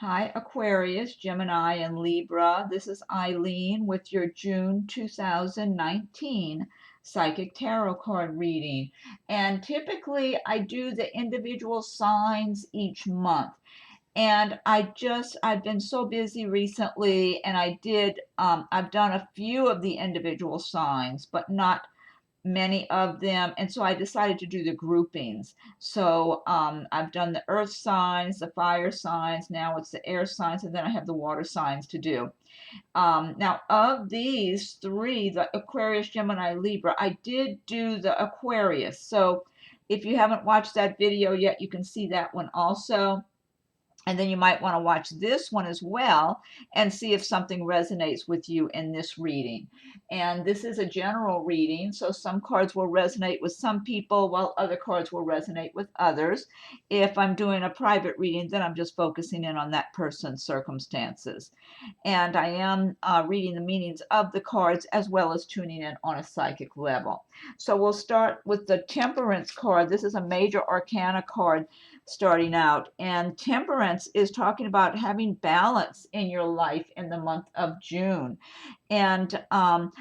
Hi, Aquarius, Gemini, and Libra. This is Eileen with your June 2019 Psychic Tarot card reading. And typically, I do the individual signs each month. And I've been so busy recently, and I've done a few of the individual signs, but not many of them, and so I decided to do the groupings. So I've done the earth signs, the fire signs, now it's the air signs, and then I have the water signs to do. Now, of these three, the Aquarius, Gemini, Libra, I did do the Aquarius. So if you haven't watched that video yet, you can see that one also. And then you might want to watch this one as well and see if something resonates with you in this reading. And this is a general reading, so some cards will resonate with some people while other cards will resonate with others. If I'm doing a private reading, then I'm just focusing in on that person's circumstances. And I am reading the meanings of the cards as well as tuning in on a psychic level. So we'll start with the Temperance card. This is a major arcana card starting out. And temperance is talking about having balance in your life in the month of June. And I'm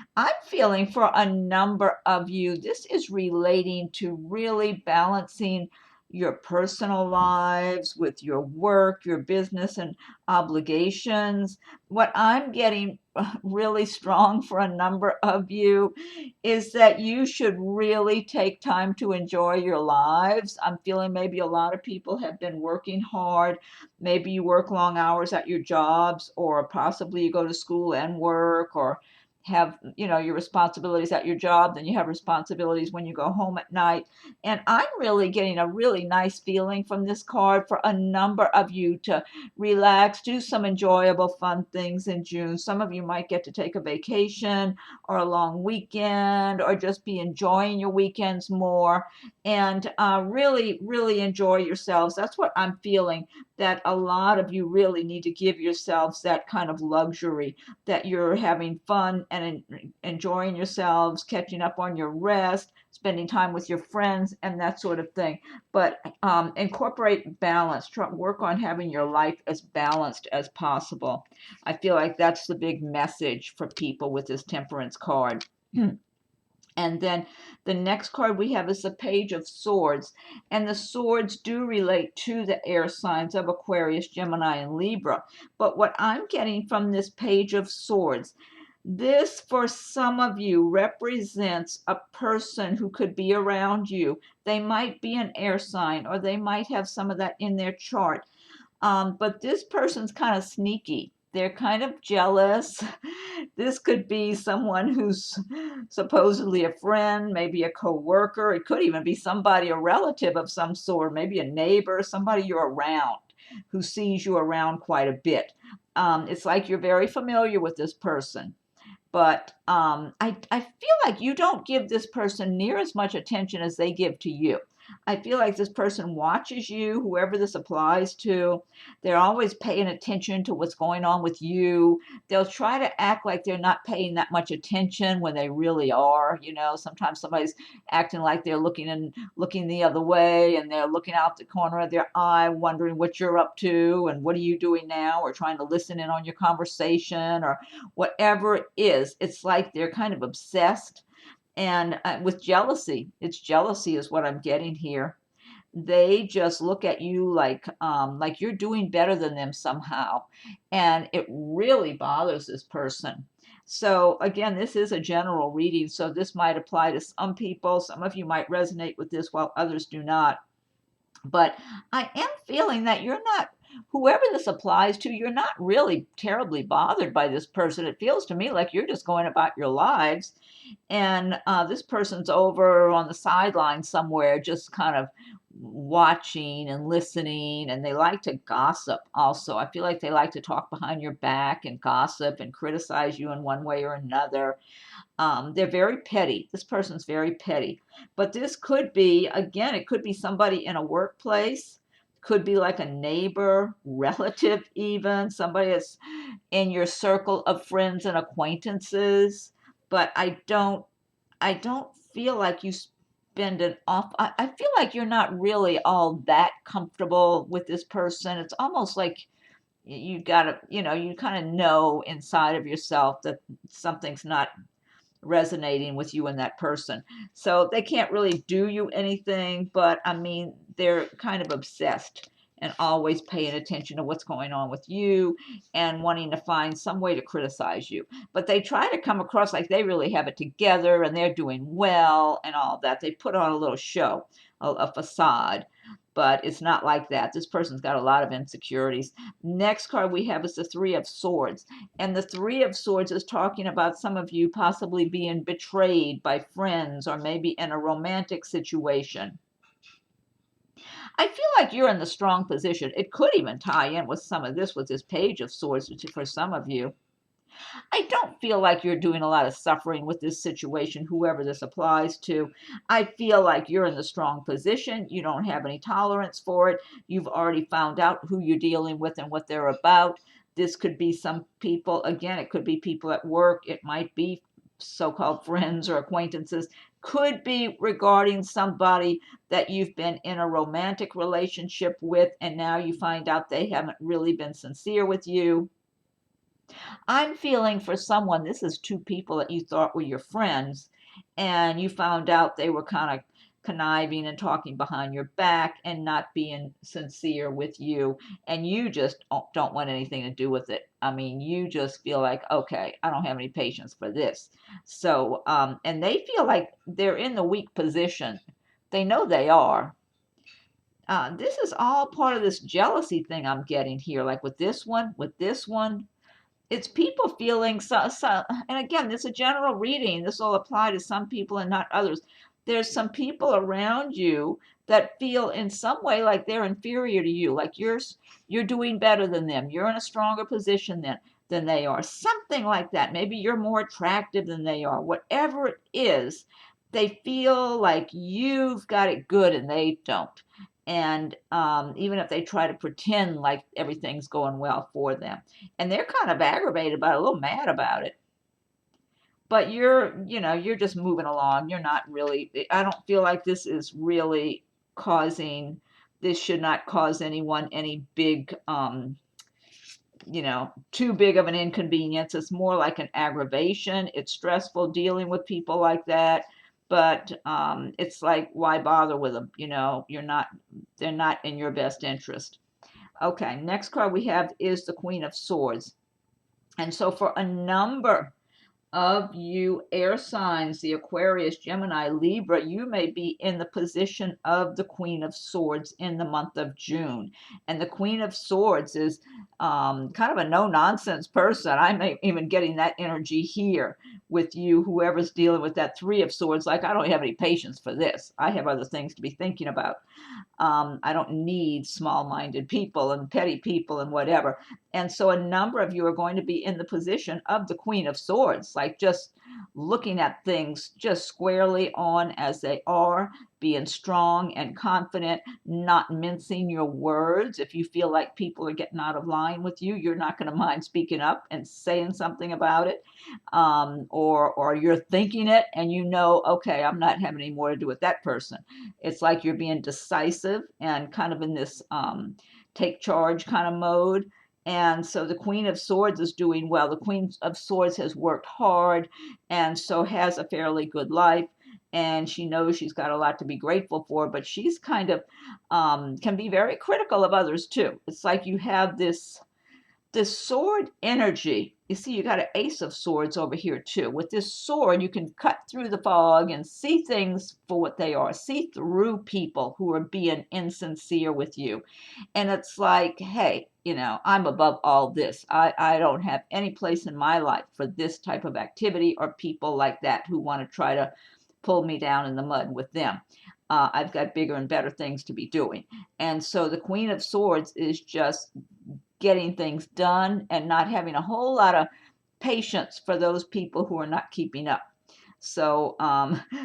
feeling for a number of you, this is relating to really balancing your personal lives with your work, your business, and obligations. What I'm getting really strong for a number of you is that you should really take time to enjoy your lives. I'm feeling maybe a lot of people have been working hard. Maybe you work long hours at your jobs, or possibly you go to school and work, or have your responsibilities at your job, then you have responsibilities when you go home at night. And I'm really getting a really nice feeling from this card for a number of you to relax, do some enjoyable fun things in June. Some of you might get to take a vacation or a long weekend, or just be enjoying your weekends more, and really enjoy yourselves. That's what I'm feeling, that a lot of you really need to give yourselves that kind of luxury, that you're having fun and enjoying yourselves, catching up on your rest, spending time with your friends, and that sort of thing. But incorporate balance. Work on having your life as balanced as possible. I feel like that's the big message for people with this Temperance card. And then the next card we have is the Page of Swords. And the swords do relate to the air signs of Aquarius, Gemini, and Libra. But what I'm getting from this Page of Swords, this for some of you represents a person who could be around you. They might be an air sign, or they might have some of that in their chart. But this person's kind of sneaky. They're kind of jealous. This could be someone who's supposedly a friend, maybe a coworker. It could even be somebody, a relative of some sort, maybe a neighbor, somebody you're around who sees you around quite a bit. It's like you're very familiar with this person. But I feel like you don't give this person near as much attention as they give to you. I feel like this person watches you, whoever this applies to. They're always paying attention to what's going on with you. They'll try to act like they're not paying that much attention when they really are. Sometimes somebody's acting like they're looking the other way, and they're looking out the corner of their eye, wondering what you're up to and what are you doing now, or trying to listen in on your conversation, or whatever it is. It's like they're kind of obsessed, and with jealousy. It's jealousy is what I'm getting here. They just look at you like you're doing better than them somehow, and it really bothers this person. So again, this is a general reading, so this might apply to some people. Some of you might resonate with this while others do not. But I am feeling that you're not, whoever this applies to, you're not really terribly bothered by this person. It feels to me like you're just going about your lives, and this person's over on the sideline somewhere, just kind of watching and listening. And they like to gossip also. I feel like they like to talk behind your back and gossip and criticize you in one way or another. They're very petty. This person's very petty. But this could be, again, it could be somebody in a workplace, could be like a neighbor, relative, even somebody that's in your circle of friends and acquaintances. But I don't feel like you spend an off. I feel like you're not really all that comfortable with this person. It's almost like you gotta, you kind of know inside of yourself that something's not resonating with you and that person. So they can't really do you anything, but I mean, they're kind of obsessed and always paying attention to what's going on with you and wanting to find some way to criticize you. But they try to come across like they really have it together and they're doing well and all that. They put on a little show, a facade. But it's not like that. This person's got a lot of insecurities. Next card we have is the Three of Swords. And the Three of Swords is talking about some of you possibly being betrayed by friends or maybe in a romantic situation. I feel like you're in the strong position. It could even tie in with some of this with this Page of Swords for some of you. I don't feel like you're doing a lot of suffering with this situation, whoever this applies to. I feel like you're in the strong position. You don't have any tolerance for it. You've already found out who you're dealing with and what they're about. This could be some people, again, it could be people at work. It might be so-called friends or acquaintances. Could be regarding somebody that you've been in a romantic relationship with, and now you find out they haven't really been sincere with you. I'm feeling for someone, this is two people that you thought were your friends, and you found out they were kind of conniving and talking behind your back and not being sincere with you, and you just don't want anything to do with it. I mean, you just feel like, okay, I don't have any patience for this. So, and they feel like they're in the weak position. They know they are. This is all part of this jealousy thing I'm getting here, like with this one, it's people feeling and again, this is a general reading. This will apply to some people and not others. There's some people around you that feel in some way like they're inferior to you, like you're doing better than them. You're in a stronger position than they are. Something like that. Maybe you're more attractive than they are. Whatever it is, they feel like you've got it good and they don't. And even if they try to pretend like everything's going well for them, and they're kind of aggravated about it, a little mad about it. But you're just moving along. You're not really, I don't feel like this is really causing, this should not cause anyone any big, too big of an inconvenience. It's more like an aggravation. It's stressful dealing with people like that. But it's like, why bother with them? They're not in your best interest. Okay, next card we have is the Queen of Swords. And so for a number of you air signs, the Aquarius, Gemini, Libra, you may be in the position of the Queen of Swords in the month of June. And the Queen of Swords is kind of a no-nonsense person. I'm even getting that energy here with you, whoever's dealing with that Three of Swords. Like, I don't have any patience for this. I have other things to be thinking about. I don't need small-minded people and petty people and whatever. And so a number of you are going to be in the position of the Queen of Swords, like just looking at things just squarely on as they are, being strong and confident, not mincing your words. If you feel like people are getting out of line with you, you're not going to mind speaking up and saying something about it. Or you're thinking it and okay, I'm not having any more to do with that person. It's like you're being decisive and kind of in this take charge kind of mode. And so the Queen of Swords is doing well. The Queen of Swords has worked hard and so has a fairly good life. And she knows she's got a lot to be grateful for, but she's kind of can be very critical of others too. It's like you have this sword energy. You see, you got an Ace of Swords over here too. With this sword, you can cut through the fog and see things for what they are. See through people who are being insincere with you. And it's like, hey, I'm above all this. I don't have any place in my life for this type of activity or people like that who want to try to pull me down in the mud with them. I've got bigger and better things to be doing. And so the Queen of Swords is just getting things done and not having a whole lot of patience for those people who are not keeping up. So,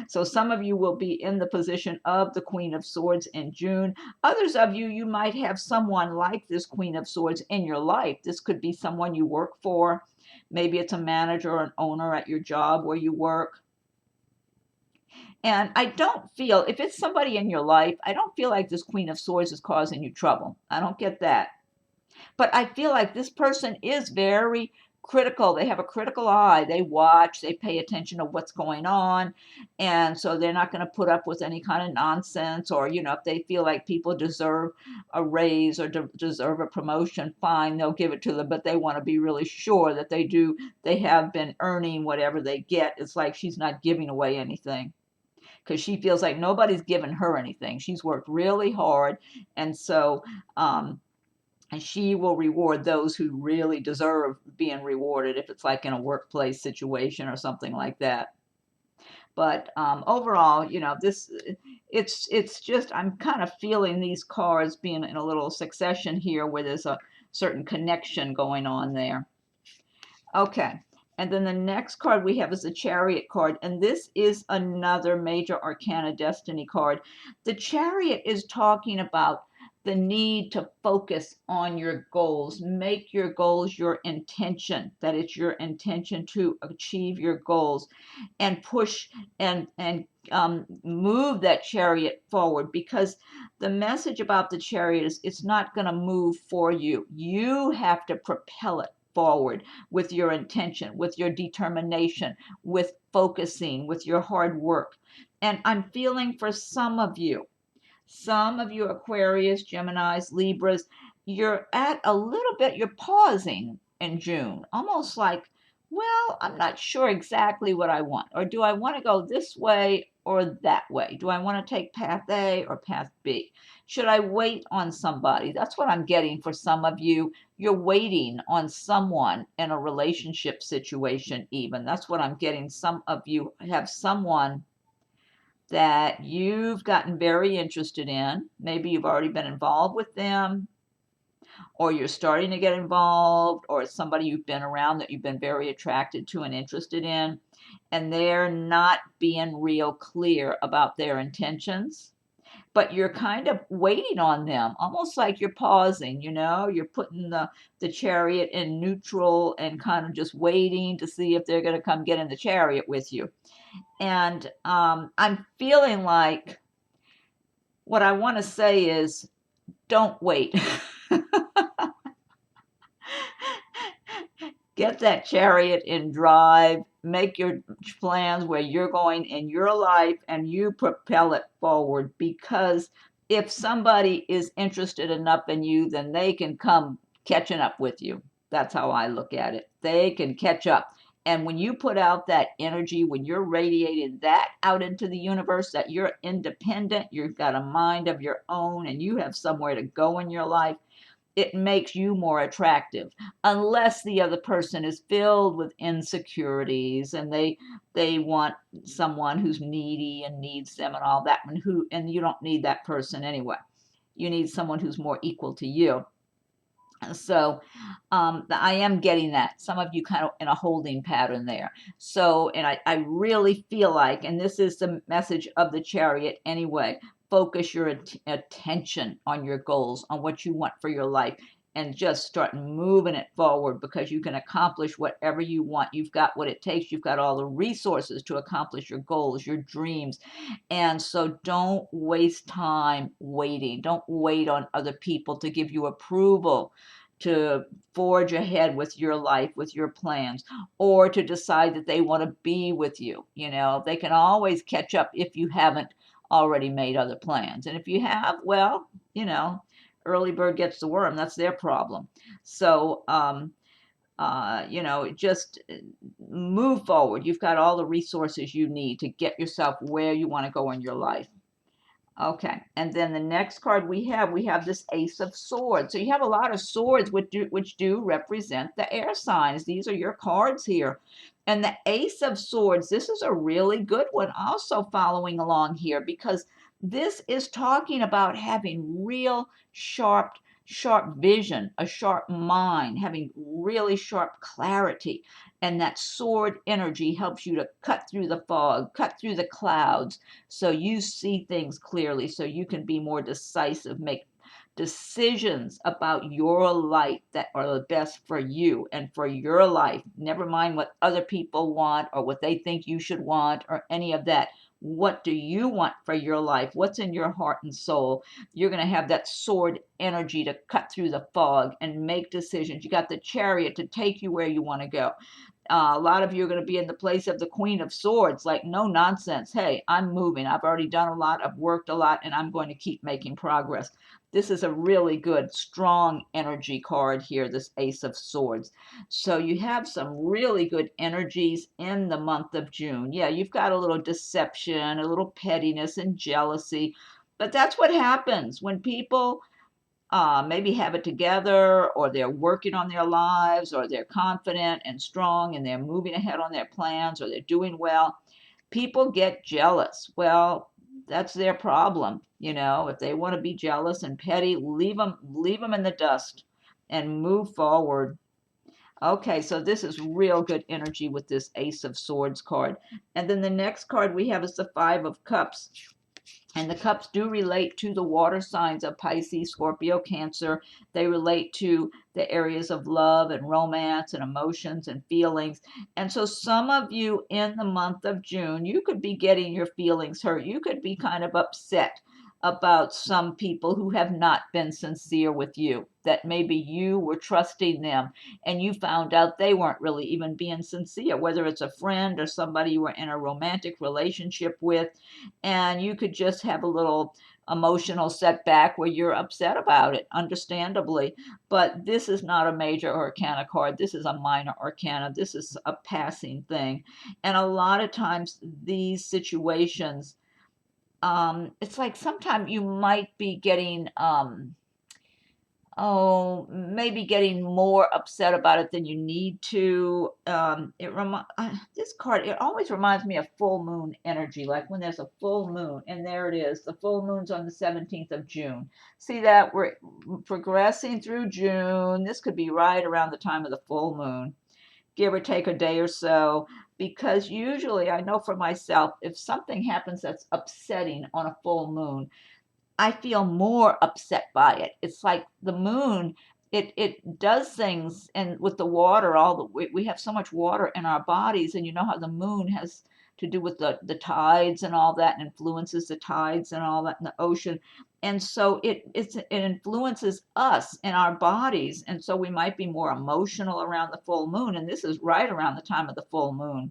so some of you will be in the position of the Queen of Swords in June. Others of you, you might have someone like this Queen of Swords in your life. This could be someone you work for. Maybe it's a manager or an owner at your job where you work. And I don't feel, if it's somebody in your life, I don't feel like this Queen of Swords is causing you trouble. I don't get that. But I feel like this person is very critical. They have a critical eye. They watch, they pay attention to what's going on. And so they're not going to put up with any kind of nonsense, or, if they feel like people deserve a raise or deserve a promotion, fine, they'll give it to them. But they want to be really sure that they have been earning whatever they get. It's like she's not giving away anything, because she feels like nobody's given her anything. She's worked really hard. And so, and she will reward those who really deserve being rewarded, if it's like in a workplace situation or something like that. But overall, it's just, I'm kind of feeling these cards being in a little succession here, where there's a certain connection going on there. Okay. And then the next card we have is the Chariot card, and this is another major arcana destiny card. The Chariot is talking about the need to focus on your goals. Make your goals your intention, that it's your intention to achieve your goals, and push and move that Chariot forward, because the message about the Chariot is it's not going to move for you. You have to propel it forward with your intention, with your determination, with focusing, with your hard work. And I'm feeling for some of you Aquarius, Geminis, Libras, you're at a little bit, you're pausing in June, almost like, well, I'm not sure exactly what I want. Or do I want to go this way or that way? Do I want to take path A or path B? Should I wait on somebody? That's what I'm getting for some of you. You're waiting on someone in a relationship situation, even. That's what I'm getting. Some of you have someone that you've gotten very interested in. Maybe you've already been involved with them, or you're starting to get involved, or it's somebody you've been around that you've been very attracted to and interested in, and they're not being real clear about their intentions. But you're kind of waiting on them, almost like you're pausing, you're putting the Chariot in neutral and kind of just waiting to see if they're going to come get in the Chariot with you. And I'm feeling like what I want to say is, don't wait. Get that Chariot in drive. Make your plans where you're going in your life, and you propel it forward, because if somebody is interested enough in you, then they can come catching up with you. That's how I look at it. They can catch up. And when you put out that energy, when you're radiating that out into the universe, that you're independent, you've got a mind of your own, and you have somewhere to go in your life, it makes you more attractive. Unless the other person is filled with insecurities, and they want someone who's needy and needs them and all that, and you don't need that person anyway. You need someone who's more equal to you. So I am getting that. Some of you kind of in a holding pattern there. So, and I really feel like, and this is the message of the Chariot anyway, focus your attention on your goals, on what you want for your life, and just start moving it forward, because you can accomplish whatever you want. You've got what it takes. You've got all the resources to accomplish your goals, your dreams. And so don't waste time waiting. Don't wait on other people to give you approval to forge ahead with your life, with your plans, or to decide that they want to be with you. They can always catch up if you haven't already made other plans. And if you have, well, early bird gets the worm. That's their problem. So, just move forward. You've got all the resources you need to get yourself where you want to go in your life. Okay, and then the next card we have this Ace of Swords. So you have a lot of swords which do represent the air signs. These are your cards here. And the Ace of Swords, this is a really good one also following along here, because this is talking about having real sharp vision, a sharp mind, having really sharp clarity. And that sword energy helps you to cut through the fog, cut through the clouds, so you see things clearly, so you can be more decisive, make decisions about your life that are the best for you and for your life. Never mind what other people want or what they think you should want or any of that. What do you want for your life? What's in your heart and soul? You're going to have that sword energy to cut through the fog and make decisions. You got the Chariot to take you where you want to go. A lot of you are going to be in the place of the Queen of Swords, like, no nonsense. Hey, I'm moving. I've already done a lot. I've worked a lot, and I'm going to keep making progress. This is a really good, strong energy card here, this Ace of Swords. So you have some really good energies in the month of June. Yeah, you've got a little deception, a little pettiness and jealousy. But that's what happens when people maybe have it together, or they're working on their lives, or they're confident and strong and they're moving ahead on their plans, or they're doing well. People get jealous. Well, that's their problem. You know, if they want to be jealous and petty, leave them in the dust and move forward. Okay, so this is real good energy with this Ace of Swords card. And then the next card we have is the Five of Cups. And the cups do relate to the water signs of Pisces, Scorpio, Cancer. They relate to the areas of love and romance and emotions and feelings. And so some of you in the month of June, you could be getting your feelings hurt. You could be kind of upset about some people who have not been sincere with you, that maybe you were trusting them and you found out they weren't really even being sincere, whether it's a friend or somebody you were in a romantic relationship with, and you could just have a little emotional setback where you're upset about it, understandably. But this is not a major arcana card. This is a minor arcana. This is a passing thing. And a lot of times these situations, it's like sometimes you might be getting maybe getting more upset about it than you need to. This card, it always reminds me of full moon energy, like when there's a full moon, and there it is. The full moon's on the 17th of June. See that? We're progressing through June. This could be right around the time of the full moon, give or take a day or so, because usually I know for myself, if something happens that's upsetting on a full moon, I feel more upset by it. It's like the moon, it does things, and with the water, we have so much water in our bodies, and you know how the moon has to do with the tides and all that, and influences the tides and all that in the ocean. And so it influences us in our bodies, and so we might be more emotional around the full moon, and this is right around the time of the full moon.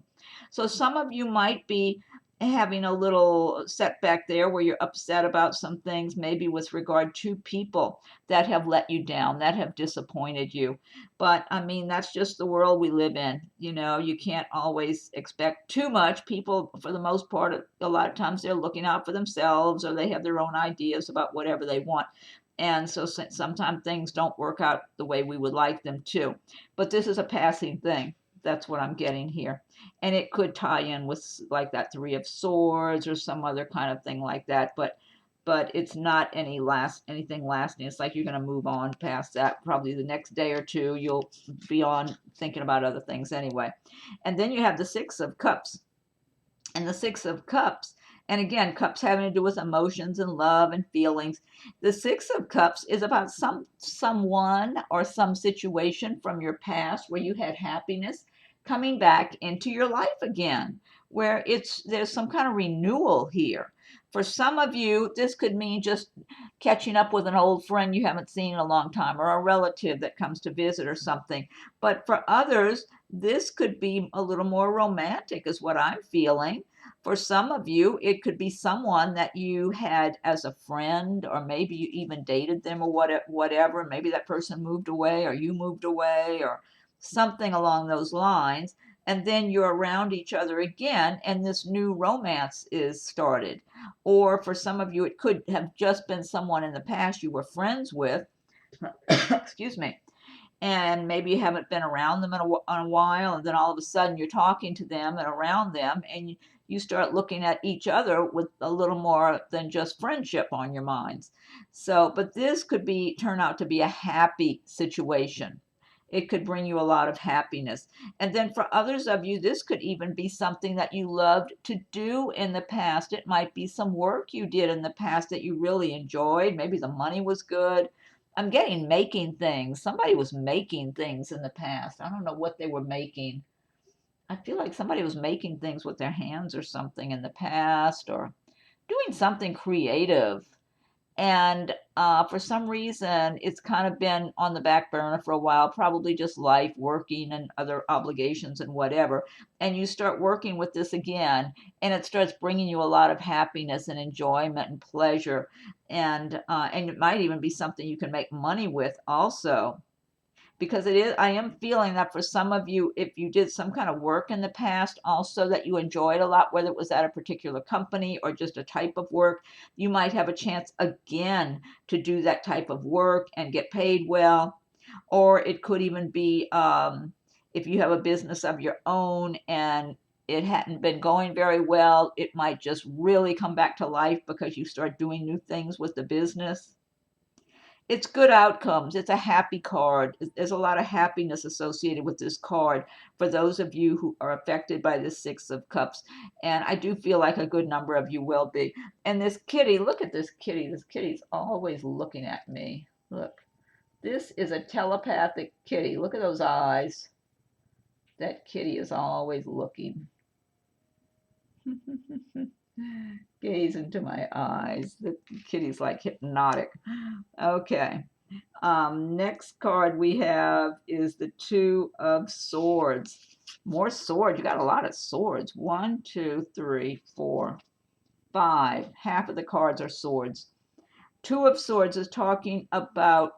So some of you might be having a little setback there where you're upset about some things, maybe with regard to people that have let you down, that have disappointed you. But I mean, that's just the world we live in. You know, you can't always expect too much. People, for the most part, a lot of times they're looking out for themselves, or they have their own ideas about whatever they want. And so sometimes things don't work out the way we would like them to. But this is a passing thing. That's what I'm getting here. And it could tie in with like that Three of Swords or some other kind of thing like that. But it's not anything lasting. It's like you're going to move on past that. Probably the next day or two, you'll be on thinking about other things anyway. And then you have the Six of Cups. And the Six of Cups, and again, cups having to do with emotions and love and feelings. The Six of Cups is about someone or some situation from your past where you had happiness coming back into your life again, where there's some kind of renewal here. For some of you, this could mean just catching up with an old friend you haven't seen in a long time, or a relative that comes to visit or something. But for others, this could be a little more romantic, is what I'm feeling. For some of you, it could be someone that you had as a friend, or maybe you even dated them, or whatever. Maybe that person moved away, or you moved away, or something along those lines. And then you're around each other again, and this new romance is started. Or for some of you, it could have just been someone in the past you were friends with. Excuse me, and maybe you haven't been around them in a while, and then all of a sudden you're talking to them and around them, and you start looking at each other with a little more than just friendship on your minds. So, but this could turn out to be a happy situation. It could bring you a lot of happiness. And then for others of you, this could even be something that you loved to do in the past. It might be some work you did in the past that you really enjoyed. Maybe the money was good. I'm getting making things. Somebody was making things in the past. I don't know what they were making. I feel like somebody was making things with their hands or something in the past, or doing something creative. And for some reason, it's kind of been on the back burner for a while, probably just life, working, and other obligations and whatever. And you start working with this again, and it starts bringing you a lot of happiness and enjoyment and pleasure. And it might even be something you can make money with also, because it is, I am feeling that for some of you, if you did some kind of work in the past also that you enjoyed a lot, whether it was at a particular company or just a type of work, you might have a chance again to do that type of work and get paid well. Or it could even be, if you have a business of your own and it hadn't been going very well, it might just really come back to life because you start doing new things with the business. It's good outcomes. It's a happy card. There's a lot of happiness associated with this card for those of you who are affected by the Six of Cups. And I do feel like a good number of you will be. And this kitty, look at this kitty. This kitty's always looking at me. Look, this is a telepathic kitty. Look at those eyes. That kitty is always looking. Gaze into my eyes. The kitty's like hypnotic. Okay. Next card we have is the Two of Swords. More swords. You got a lot of swords. 1, 2, 3, 4, 5. Half of the cards are swords. Two of Swords is talking about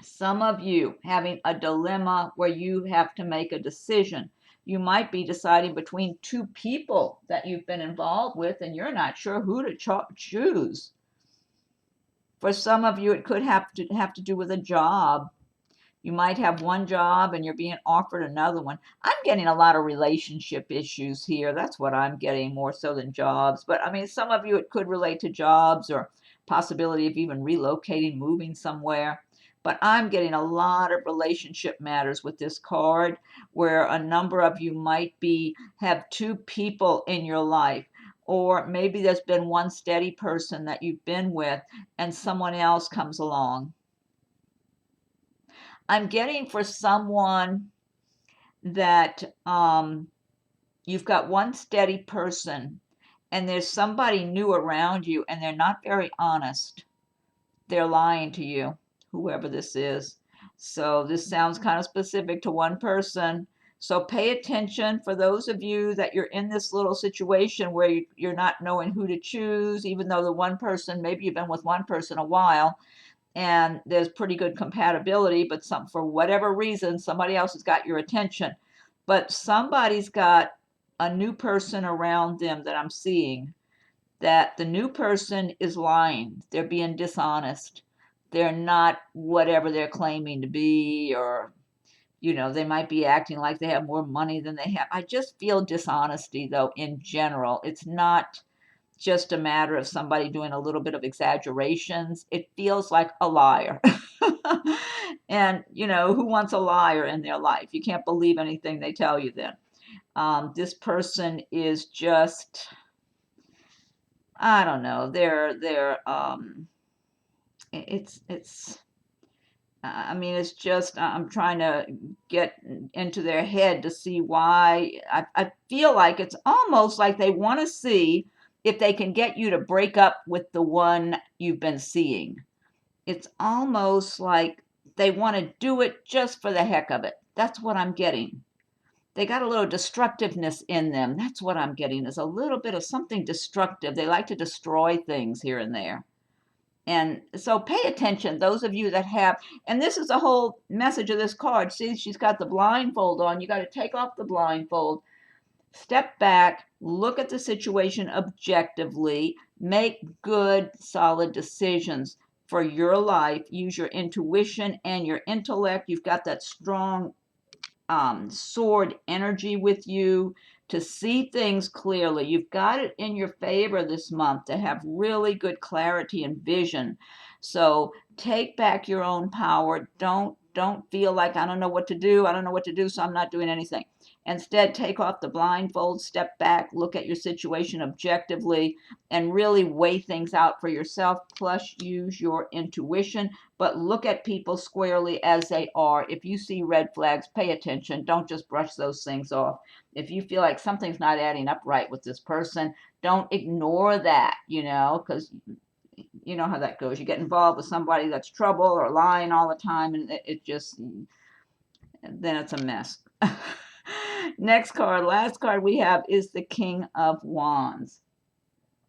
some of you having a dilemma where you have to make a decision. You might be deciding between two people that you've been involved with and you're not sure who to choose. For some of you, it could have to do with a job. You might have one job and you're being offered another one. I'm getting a lot of relationship issues here. That's what I'm getting more so than jobs. But I mean, some of you, it could relate to jobs or possibility of even relocating, moving somewhere. But I'm getting a lot of relationship matters with this card, where a number of you might have two people in your life. Or maybe there's been one steady person that you've been with and someone else comes along. I'm getting for someone that you've got one steady person and there's somebody new around you and they're not very honest. They're lying to you, whoever this is. So this sounds kind of specific to one person. So pay attention for those of you that you're in this little situation where you're not knowing who to choose, even though the one person, maybe you've been with one person a while and there's pretty good compatibility, but for whatever reason, somebody else has got your attention. But somebody's got a new person around them that I'm seeing, that the new person is lying. They're being dishonest. They're not whatever they're claiming to be, or, they might be acting like they have more money than they have. I just feel dishonesty, though, in general. It's not just a matter of somebody doing a little bit of exaggerations. It feels like a liar. And, who wants a liar in their life? You can't believe anything they tell you then. This person is just, I don't know, it's just, I'm trying to get into their head to see why. I feel like it's almost like they want to see if they can get you to break up with the one you've been seeing. It's almost like they want to do it just for the heck of it. That's what I'm getting. They got a little destructiveness in them. That's what I'm getting, is a little bit of something destructive. They like to destroy things here and there. And so pay attention, those of you that have, and this is the whole message of this card. See, she's got the blindfold on. You got to take off the blindfold, step back, look at the situation objectively, make good, solid decisions for your life. Use your intuition and your intellect. You've got that strong sword energy with you to see things clearly. You've got it in your favor this month to have really good clarity and vision. So take back your own power. Don't Don't feel like, I don't know what to do. I don't know what to do, so I'm not doing anything. Instead, take off the blindfold, step back, look at your situation objectively, and really weigh things out for yourself. Plus, use your intuition, but look at people squarely as they are. If you see red flags, pay attention. Don't just brush those things off. If you feel like something's not adding up right with this person, don't ignore that, because you know how that goes. You get involved with somebody that's trouble or lying all the time, and it just, then it's a mess. Next card, last card we have is the King of Wands.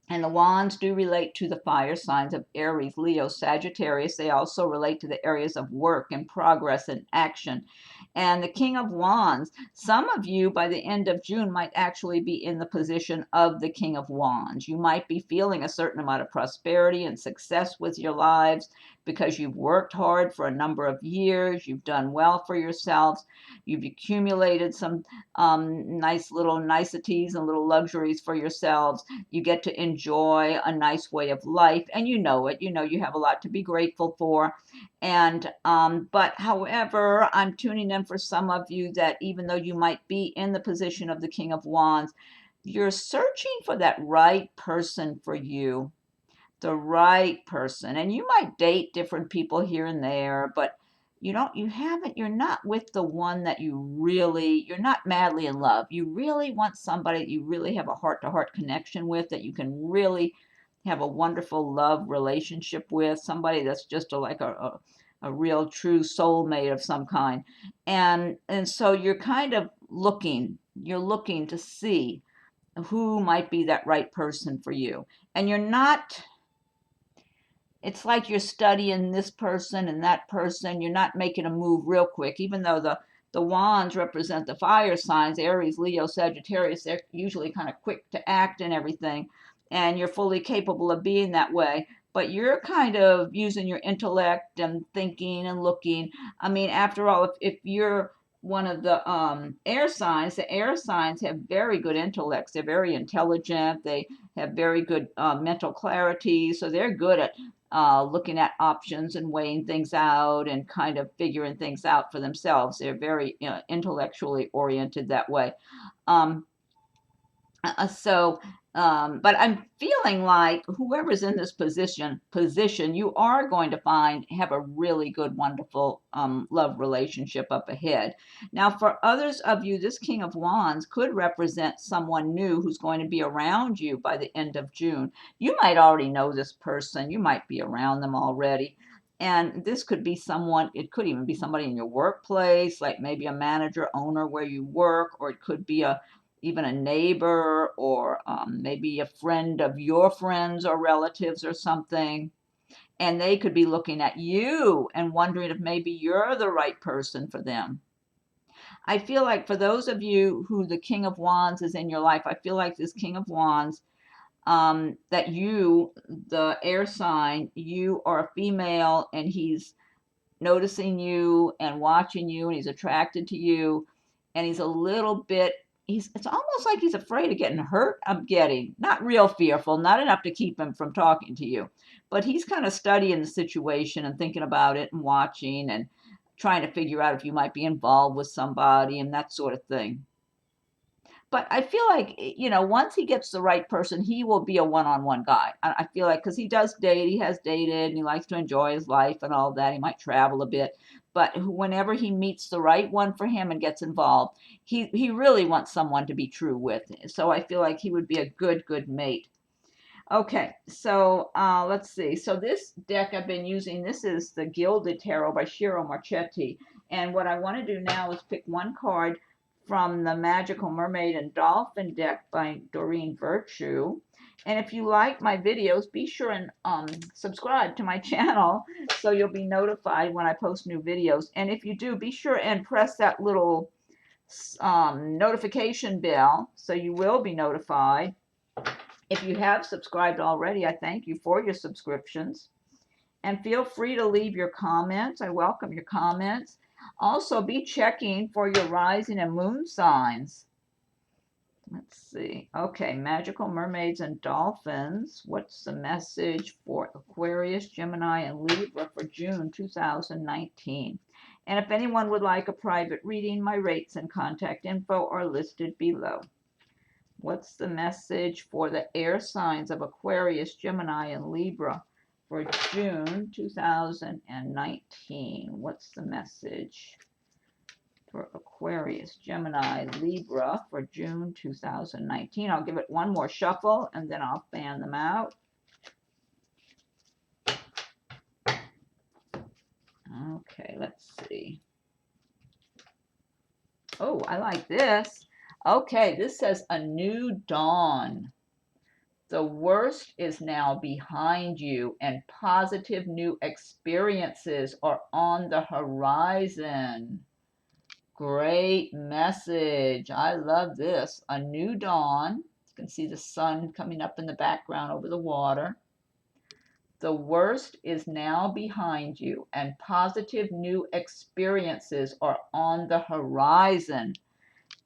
And the wands do relate to the fire signs of Aries, Leo, Sagittarius. They also relate to the areas of work and progress and action. And the King of Wands, some of you by the end of June might actually be in the position of the King of Wands. You might be feeling a certain amount of prosperity and success with your lives because you've worked hard for a number of years. You've done well for yourselves. You've accumulated some nice little niceties and little luxuries for yourselves. You get to enjoy a nice way of life, and you know it. You have a lot to be grateful for. And but however, I'm tuning in for some of you that even though you might be in the position of the King of Wands, you're searching for that right person for you, the right person. And you might date different people here and there, but you're not with the one that you're not madly in love. You really want somebody that you really have a heart-to-heart connection with, that you can really have a wonderful love relationship with, somebody that's just like a real true soulmate of some kind. And so you're kind of you're looking to see who might be that right person for you. And it's like you're studying this person and that person. You're not making a move real quick, even though the wands represent the fire signs, Aries, Leo, Sagittarius. They're usually kind of quick to act and everything, and you're fully capable of being that way. But you're kind of using your intellect and thinking and looking. I mean, after all, if you're one of the the air signs have very good intellects. They're very intelligent. They have very good mental clarity. So they're good at looking at options and weighing things out and kind of figuring things out for themselves. They're very intellectually oriented that way. Um, but I'm feeling like whoever's in this position, you are going to have a really good, wonderful love relationship up ahead. Now, for others of you, this King of Wands could represent someone new who's going to be around you by the end of June. You might already know this person. You might be around them already. And this could be someone, it could even be somebody in your workplace, like maybe a manager, owner where you work, or it could be even a neighbor, or maybe a friend of your friends or relatives or something. And they could be looking at you and wondering if maybe you're the right person for them. I feel like for those of you who the King of Wands is in your life, I feel like this King of Wands, that you, the air sign, you are a female and he's noticing you and watching you and he's attracted to you, and he's a little bit, it's almost like he's afraid of getting hurt. I'm getting not real fearful, not enough to keep him from talking to you, but he's kind of studying the situation and thinking about it and watching and trying to figure out if you might be involved with somebody and that sort of thing. But I feel like, once he gets the right person, he will be a one-on-one guy. I feel like, because he does date, he has dated, and he likes to enjoy his life and all that. He might travel a bit. But whenever he meets the right one for him and gets involved, he really wants someone to be true with. So I feel like he would be a good mate. Okay, so let's see. So this deck I've been using, this is the Gilded Tarot by Ciro, Marchetti. And what I want to do now is pick one card from the Magical Mermaid and Dolphin deck by Doreen Virtue. And if you like my videos, be sure and subscribe to my channel so you'll be notified when I post new videos. And if you do, be sure and press that little notification bell so you will be notified. If you have subscribed already, I thank you for your subscriptions. And feel free to leave your comments. I welcome your comments. Also, be checking for your rising and moon signs. Let's see. Okay, Magical Mermaids and Dolphins. What's the message for Aquarius, Gemini, and Libra for June 2019? And if anyone would like a private reading, my rates and contact info are listed below. What's the message for the air signs of Aquarius, Gemini, and Libra for June 2019? What's the message for Aquarius, Gemini, Libra for June 2019? I'll give it one more shuffle and then I'll fan them out. Okay, let's see. Oh, I like this. Okay, this says a new dawn. The worst is now behind you and positive new experiences are on the horizon. Great message. I love this. A new dawn. You can see the sun coming up in the background over the water. The worst is now behind you and positive new experiences are on the horizon.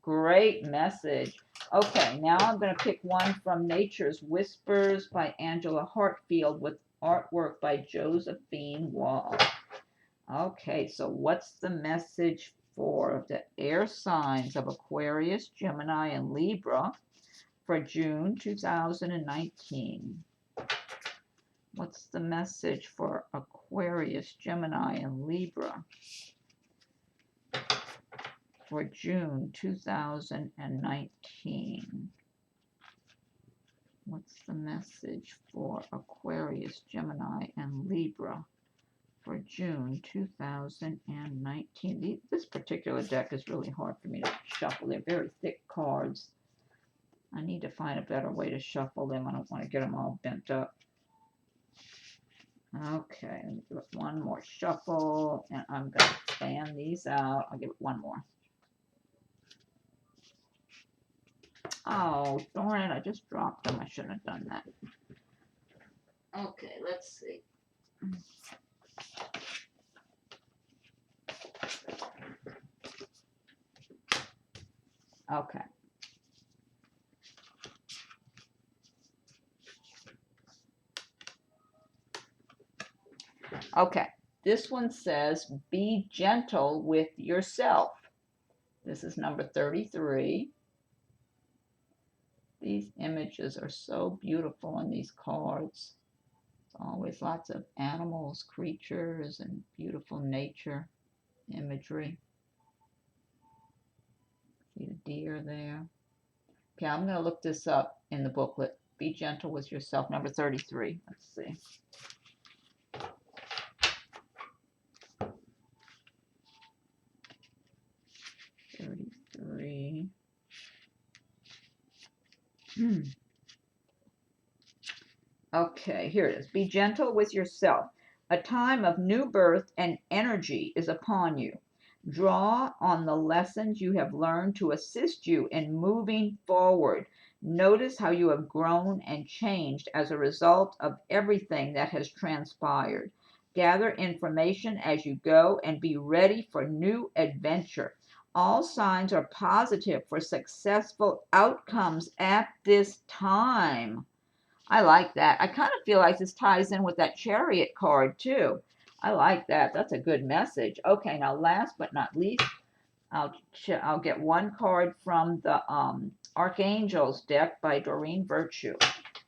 Great message. Okay, now I'm going to pick one from Nature's Whispers by Angela Hartfield with artwork by Josephine Wall. Okay, so what's the message for the air signs of Aquarius, Gemini, and Libra for June 2019? What's the message for Aquarius, Gemini, and Libra for June 2019? What's the message for Aquarius, Gemini, and Libra for June 2019? This particular deck is really hard for me to shuffle. They're very thick cards. I need to find a better way to shuffle them. I don't want to get them all bent up. Okay, let me give it one more shuffle, and I'm going to fan these out. I'll give it one more. Oh, darn it, I just dropped them. I shouldn't have done that. Okay, let's see. Okay. Okay, this one says, be gentle with yourself. This is number 33. These images are so beautiful on these cards. It's always lots of animals, creatures, and beautiful nature imagery. See the deer there. Okay, I'm going to look this up in the booklet. Be gentle with yourself, number 33. Let's see. Okay, here it is. Be gentle with yourself. A time of new birth and energy is upon you. Draw on the lessons you have learned to assist you in moving forward. Notice how you have grown and changed as a result of everything that has transpired. Gather information as you go and be ready for new adventure. All signs are positive for successful outcomes at this time. I like that. I kind of feel like this ties in with that Chariot card too. I like that. That's a good message. Okay, now last but not least, I'll get one card from the Archangels deck by Doreen Virtue.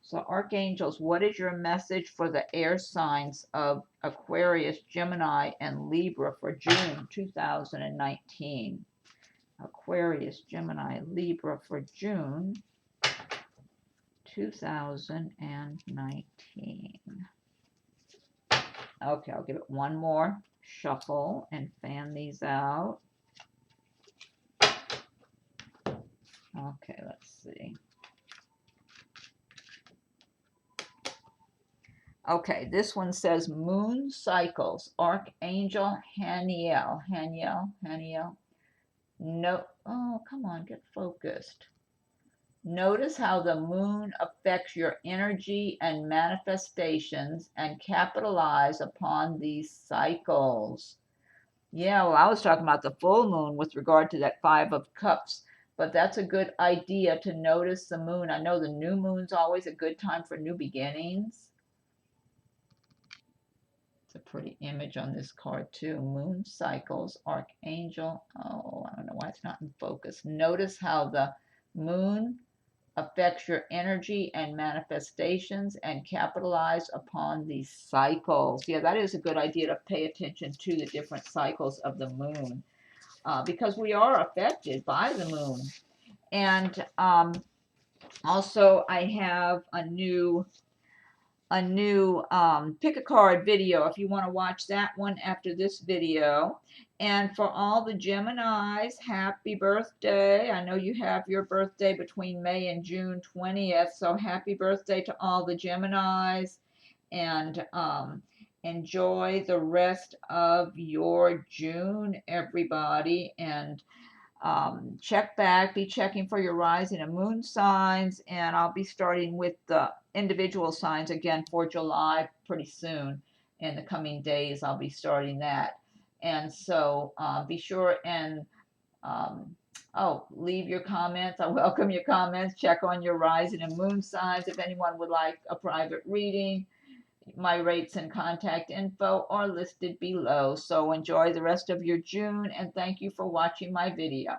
So Archangels, what is your message for the air signs of Aquarius, Gemini, and Libra for June 2019? Aquarius, Gemini, Libra for June 2019. Okay, I'll give it one more shuffle and fan these out. Okay, let's see. Okay, this one says Moon Cycles, Archangel Haniel. No, oh, come on, get focused. Notice how the moon affects your energy and manifestations and capitalize upon these cycles. Yeah, well, I was talking about the full moon with regard to that Five of Cups, but that's a good idea to notice the moon. I know the new moon's always a good time for new beginnings. It's a pretty image on this card too. Moon cycles, Archangel. Oh, I don't know why it's not in focus. Notice how the moon affects your energy and manifestations, and capitalize upon these cycles. Yeah, that is a good idea to pay attention to the different cycles of the moon, because we are affected by the moon. And also, I have a new pick a card video if you want to watch that one after this video. And for all the Geminis, happy birthday. I know you have your birthday between May and June 20th, so happy birthday to all the Geminis, and enjoy the rest of your June, everybody. And check back, be checking for your rising and moon signs, and I'll be starting with the individual signs again for July pretty soon. In the coming days, I'll be starting that. And so be sure and leave your comments. I welcome your comments. Check on your rising and moon signs. If anyone would like a private reading, my rates and contact info are listed below. So enjoy the rest of your June, and thank you for watching my video.